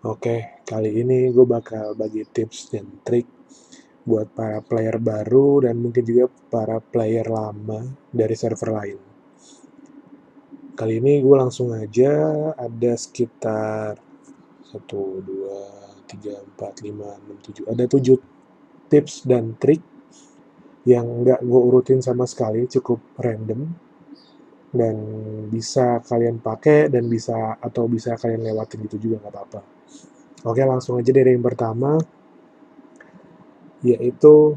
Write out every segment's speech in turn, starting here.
Oke, kali ini gue bakal bagi tips dan trik buat para player baru dan mungkin juga para player lama dari server lain. Kali ini gue langsung aja ada sekitar 1, 2, 3, 4, 5, 6, 7. Ada 7 tips dan trik yang nggak gue urutin sama sekali, cukup random dan bisa kalian pakai dan bisa kalian lewatin gitu juga nggak apa-apa. Oke, langsung aja dari yang pertama, yaitu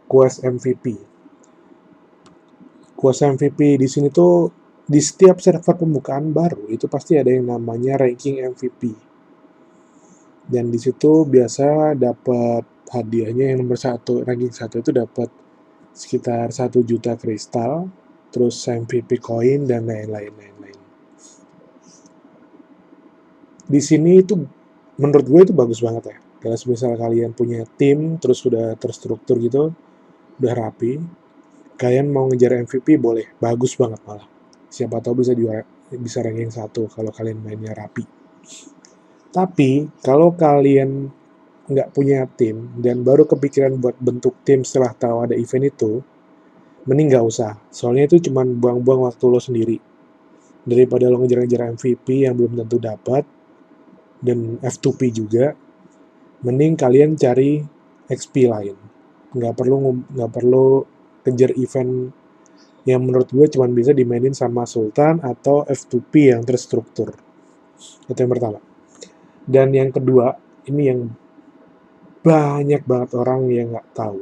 quest MVP. Quest MVP di sini tuh di setiap server pembukaan baru itu pasti ada yang namanya ranking MVP. Dan di situ biasa dapat hadiahnya yang nomor satu, ranking satu itu dapat sekitar 1 juta kristal, terus MVP coin dan lain-lain. Di sini itu menurut gue itu bagus banget ya. Kalau misal kalian punya tim terus sudah terstruktur gitu, udah rapi, kalian mau ngejar MVP boleh, bagus banget malah. Siapa tahu bisa ranking satu kalau kalian mainnya rapi. Tapi kalau kalian nggak punya tim dan baru kepikiran buat bentuk tim setelah tahu ada event itu, mending nggak usah. Soalnya itu cuma buang-buang waktu lo sendiri. Daripada lo ngejar-ngejar MVP yang belum tentu dapat dan F2P juga, mending kalian cari XP lain. Nggak perlu kejar event yang menurut gue cuma bisa dimainin sama Sultan atau F2P yang terstruktur. Itu yang pertama. Dan yang kedua, ini yang banyak banget orang yang nggak tahu.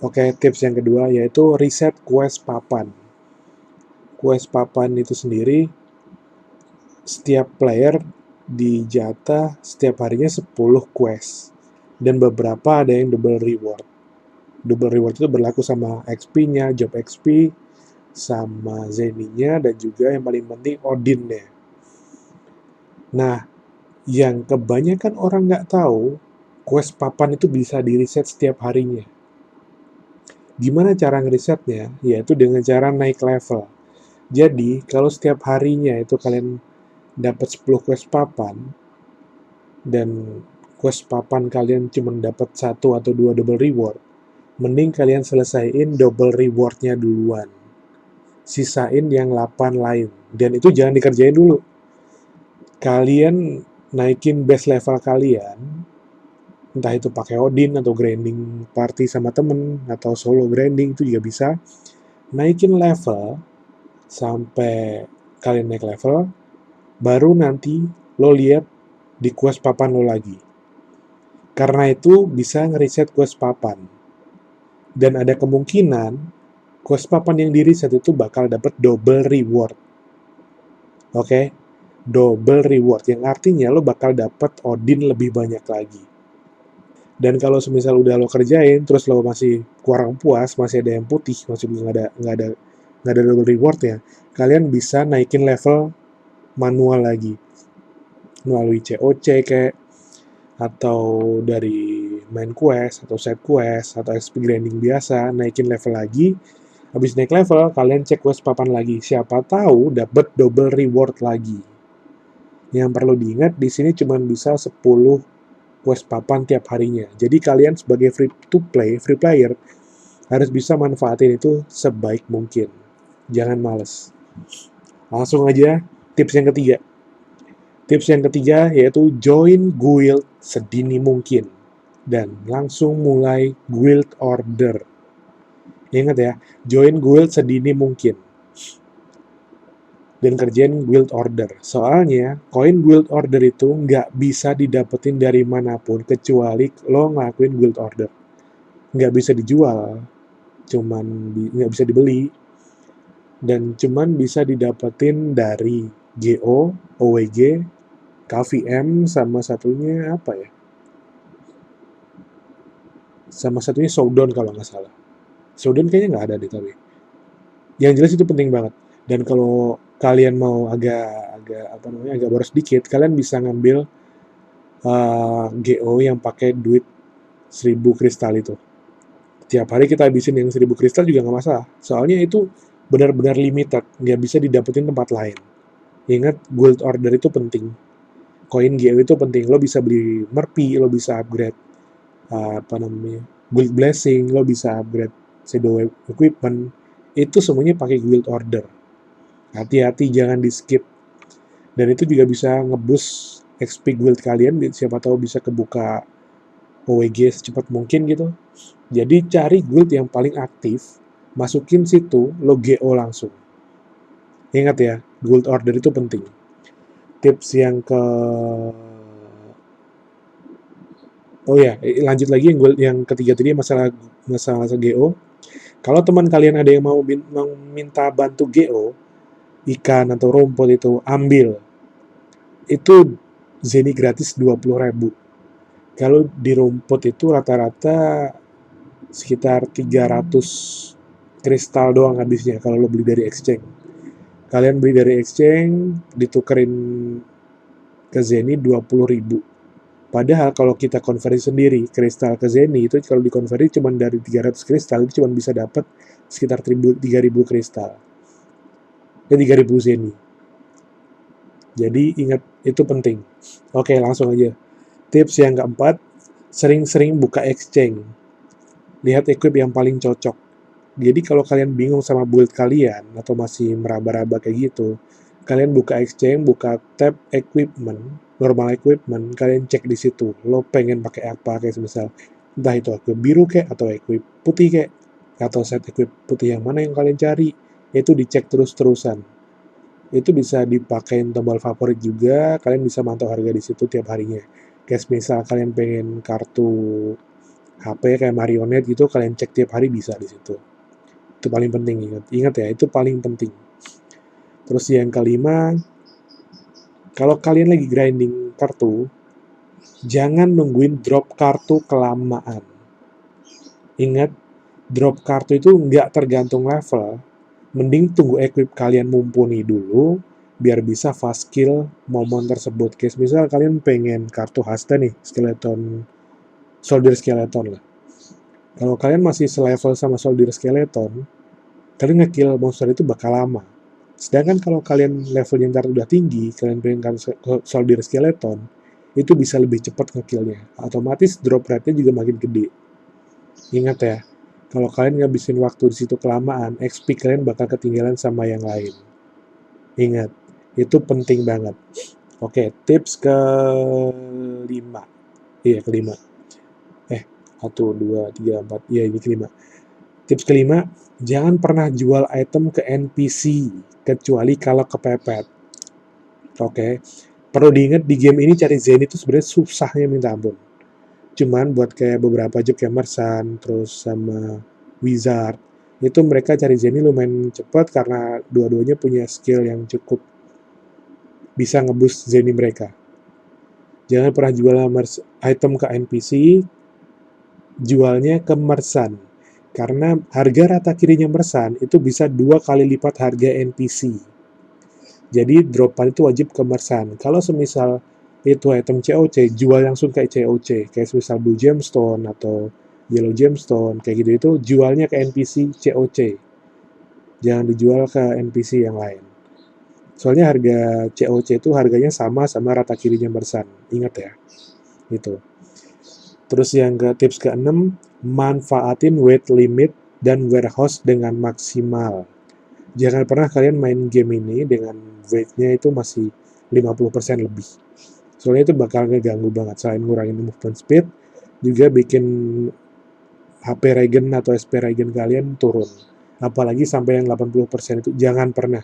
Oke, tips yang kedua yaitu reset quest papan. Quest papan itu sendiri, setiap player dijatah setiap harinya 10 quest. Dan beberapa ada yang double reward. Double reward itu berlaku sama XP-nya, job XP, sama Zeninya, dan juga yang paling penting Odin-nya. Nah, yang kebanyakan orang nggak tahu, quest papan itu bisa di-reset setiap harinya. Gimana cara ngerisetnya? Yaitu dengan cara naik level. Jadi, kalau setiap harinya itu kalian dapat 10 quest papan, dan quest papan kalian cuma dapat 1 atau 2 double reward, mending kalian selesaiin double rewardnya duluan. Sisain yang 8 lain. Dan itu jangan dikerjain dulu. Kalian naikin base level kalian, entah itu pakai Odin atau grinding party sama temen atau solo grinding itu juga bisa. Naikin level sampai kalian naik level, baru nanti lo lihat di quest papan lo lagi. Karena itu bisa ngereset quest papan. Dan ada kemungkinan quest papan yang di reset itu bakal dapat double reward. Oke? Double reward yang artinya lo bakal dapat Odin lebih banyak lagi. Dan kalau semisal udah lo kerjain terus lo masih kurang puas, masih ada yang putih, masih nggak ada double reward ya, kalian bisa naikin level manual lagi melalui COC kayak, atau dari main quest atau side quest atau XP grinding biasa, naikin level lagi. Habis naik level kalian cek quest papan lagi, siapa tahu dapat double reward lagi. Yang perlu diingat di sini cuma bisa 10 quest papan tiap harinya. Jadi kalian sebagai free player harus bisa manfaatin itu sebaik mungkin. Jangan males. Langsung aja tips yang ketiga. Tips yang ketiga yaitu join guild sedini mungkin dan langsung mulai guild order. Ingat ya, join guild sedini mungkin dan kerjain guild order. Soalnya koin guild order itu nggak bisa didapetin dari manapun kecuali lo ngelakuin guild order. Nggak bisa dijual, nggak bisa dibeli, dan cuman bisa didapetin dari GO, OWG, KVM, sama satunya apa ya? Sama satunya Showdown kalau nggak salah. Showdown kayaknya nggak ada deh tapi. Yang jelas itu penting banget. Dan kalau kalian mau agak boros dikit, kalian bisa ngambil GO yang pakai duit 1000 kristal itu. Tiap hari kita habisin yang 1000 kristal juga nggak masalah. Soalnya itu benar-benar limited, nggak bisa didapetin tempat lain. Ingat, guild order itu penting. Koin GO itu penting. Lo bisa beli merpi, lo bisa upgrade guild blessing, lo bisa upgrade shadow equipment. Itu semuanya pakai guild order. Hati-hati, jangan di skip. Dan itu juga bisa ngeboost XP guild kalian, siapa tahu bisa kebuka OWG secepat mungkin gitu. Jadi cari guild yang paling aktif, masukin situ, lo GO langsung. Ingat ya, guild order itu penting. Tips yang ke... Oh ya, lanjut lagi yang ketiga tadi, masalah GO. Kalau teman kalian ada yang mau minta bantu GO, ikan atau rumput itu, ambil. Itu Zeni gratis 20.000. Kalau di rumput itu rata-rata sekitar 300 kristal doang habisnya kalau lo beli dari exchange. Kalian beli dari exchange, ditukerin ke Zeni 20.000. Padahal kalau kita konversi sendiri, kristal ke Zeni itu kalau dikonversi cuma dari 300 kristal, itu cuma bisa dapat sekitar 3.000 kristal. 3.000 Zeni. Jadi ingat, itu penting. Oke, langsung aja. Tips yang keempat, sering-sering buka exchange. Lihat equip yang paling cocok. Jadi kalau kalian bingung sama build kalian, atau masih meraba-raba kayak gitu, kalian buka exchange, buka tab equipment, normal equipment, kalian cek di situ. Lo pengen pakai apa, kayak misal entah itu equip biru kayak, atau equip putih kayak, atau set equip putih yang mana yang kalian cari, itu dicek terus-terusan. Itu bisa dipakai tombol favorit juga, kalian bisa mantau harga di situ tiap harinya. Kayak misal kalian pengen kartu HP kayak marionette gitu, kalian cek tiap hari bisa di situ. Itu paling penting, ingat ya, itu paling penting. Terus yang kelima, kalau kalian lagi grinding kartu, jangan nungguin drop kartu kelamaan. Ingat, drop kartu itu nggak tergantung level, mending tunggu equip kalian mumpuni dulu, biar bisa fast kill momen tersebut. Kayak misal kalian pengen kartu hasta nih, skeleton, soldier skeleton lah. Kalau kalian masih selevel sama soldier skeleton, kalian ngekill monster itu bakal lama. Sedangkan kalau kalian levelnya ntar udah tinggi, kalian pengen soldier skeleton, itu bisa lebih cepat ngekillnya. Otomatis drop rate-nya juga makin gede. Ingat ya, kalau kalian ngabisin waktu di situ kelamaan, XP kalian bakal ketinggalan sama yang lain. Ingat, itu penting banget. Oke, tips kelima. Iya, kelima. 1, 2, 3, 4. Iya, ini kelima. Tips kelima, jangan pernah jual item ke NPC, kecuali kalau kepepet. Oke, perlu diingat di game ini cari Zen itu sebenarnya susahnya minta ampun. Cuman buat kayak beberapa job kayak Merchant, terus sama Wizard, itu mereka cari Zen lumayan cepat karena dua-duanya punya skill yang cukup bisa ngeboost Zen mereka. Jangan pernah jual item ke NPC, jualnya ke Merchant. Karena harga rata kirinya Merchant itu bisa 2 kali lipat harga NPC. Jadi dropan itu wajib ke Merchant. Kalau semisal itu item COC, jual langsung ke COC. Kayak semisal Blue Gemstone atau Yellow Gemstone, kayak gitu itu jualnya ke NPC COC. Jangan dijual ke NPC yang lain. Soalnya harga COC itu harganya sama rata kirinya Merchant. Ingat ya. Gitu. Terus yang tips ke-6, manfaatin weight limit dan warehouse dengan maksimal. Jangan pernah kalian main game ini dengan weight-nya itu masih 50% lebih. Soalnya itu bakal ngeganggu banget. Selain ngurangin movement speed, juga bikin HP regen atau SP regen kalian turun. Apalagi sampai yang 80% itu jangan pernah.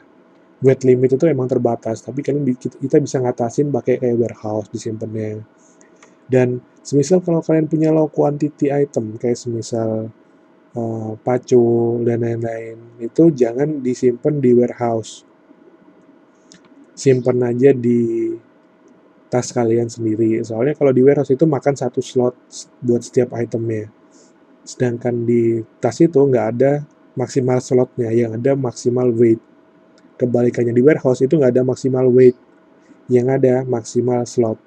Weight limit itu emang terbatas, tapi kita bisa ngatasin pakai kayak warehouse disimpannya. Dan semisal kalau kalian punya low quantity item, kayak semisal pacul dan lain-lain, itu jangan disimpan di warehouse. Simpan aja di tas kalian sendiri. Soalnya kalau di warehouse itu makan 1 slot buat setiap itemnya. Sedangkan di tas itu nggak ada maksimal slotnya, yang ada maksimal weight. Kebalikannya di warehouse itu nggak ada maksimal weight, yang ada maksimal slot.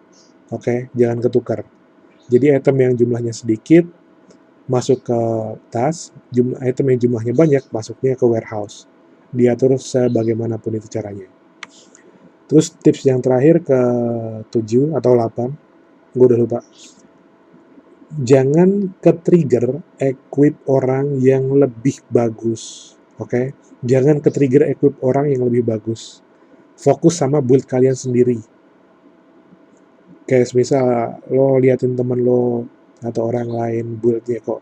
Oke, jangan ketukar. Jadi item yang jumlahnya sedikit masuk ke tas, item yang jumlahnya banyak masuknya ke warehouse. Diatur sebagaimanapun itu caranya. Terus tips yang terakhir ke-7 atau 8, gue udah lupa. Jangan ke-trigger equip orang yang lebih bagus, oke? Jangan ke-trigger equip orang yang lebih bagus. Fokus sama build kalian sendiri. Kayak misal lo liatin temen lo atau orang lain buildnya kok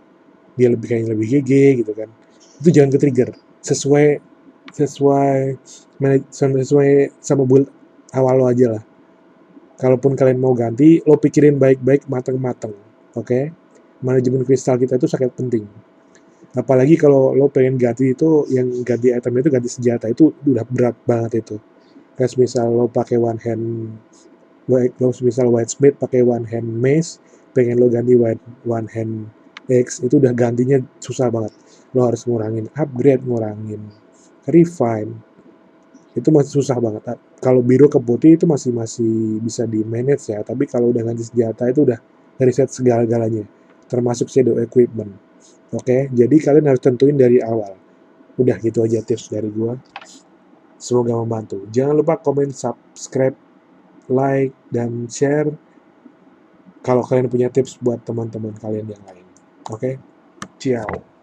dia lebih GG gitu kan. Itu jangan ke-trigger. Sesuai sesuai sesuai sama build awal lo aja lah. Kalaupun kalian mau ganti, lo pikirin baik-baik, mateng-mateng, oke? Manajemen kristal kita itu sangat penting. Apalagi kalau lo pengen ganti itu, yang ganti itemnya itu ganti senjata, itu udah berat banget itu. Kayak misal lo pakai one hand, lo misal white smith pakai one hand mace, pengen lo ganti one hand X, itu udah gantinya susah banget. Lo harus ngurangin upgrade, ngurangin refine, itu masih susah banget. Kalau biru ke putih itu masih bisa di manage ya, tapi kalau udah ganti senjata itu udah reset segala-galanya, termasuk shadow equipment. Oke, jadi kalian harus tentuin dari awal. Udah gitu aja tips dari gua. Semoga membantu. Jangan lupa komen, subscribe, like, dan share kalau kalian punya tips buat teman-teman kalian yang lain. Oke, ciao.